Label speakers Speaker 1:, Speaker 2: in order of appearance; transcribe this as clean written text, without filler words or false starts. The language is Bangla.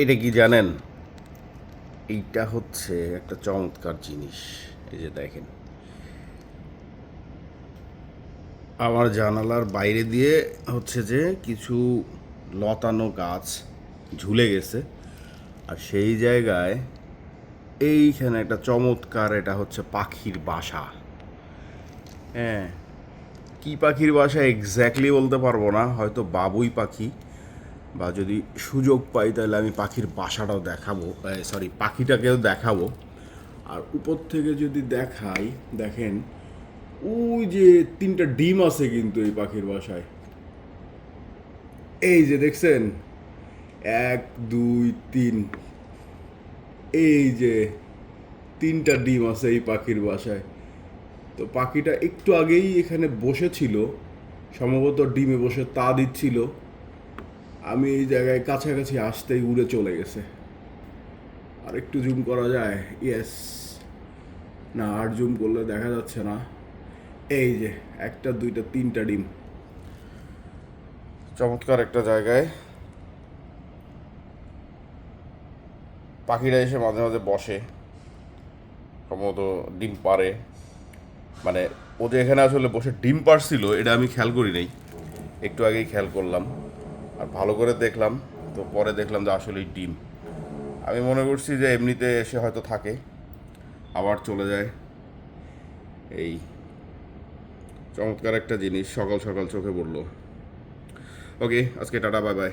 Speaker 1: এটা কি জানেন? এইটা হচ্ছে একটা চমৎকার জিনিস। এই যে দেখেন, আমার জানালার বাইরে দিয়ে হচ্ছে যে কিছু লতানো গাছ ঝুলে গেছে, আর সেই জায়গায় এইখানে একটা চমৎকার, এটা হচ্ছে পাখির বাসা। হ্যাঁ, কি পাখির বাসা এক্স্যাক্টলি বলতে পারবো না, হয়তো বাবুই পাখি, বা যদি সুযোগ পাই তাহলে আমি পাখির বাসাটাও দেখাবো, সরি পাখিটাকেও দেখাবো। আর উপর থেকে যদি দেখাই, দেখেন ওই যে তিনটা ডিম আছে কিন্তু এই পাখির বাসায়। এই যে দেখছেন, এক, দুই, তিন, এই যে তিনটা ডিম আছে এই পাখির বাসায়। তো পাখিটা একটু আগেই এখানে বসেছিল, সম্ভবত ডিমে বসে তা দিচ্ছিল। আমি এই জায়গায় কাছাকাছি আসতেই উড়ে চলে গেছে। আর একটু জুম করা যায়? ইয়েস। না, আর জুম করলে দেখা যাচ্ছে না। এই যে একটা, দুইটা, তিনটা ডিম। চমৎকার একটা জায়গায় পাখিরা এসে মাঝে মাঝে বসে, সম্ভবত ডিম পাড়ে। মানে ও যে এখানে আসলে বসে ডিম পাড়ছিল এটা আমি খেয়াল করি নাই, একটু আগেই খেয়াল করলাম। আর ভালো করে দেখলাম, তো পরে দেখলাম যে আসলেই ডিম। আমি মনে করছি যে এমনিতে এসে হয়তো থাকে, আবার চলে যায়। এই চমৎকার একটা জিনিস সকাল সকাল চোখে পড়লো। ওকে, আজকে টাটা, বাই বাই।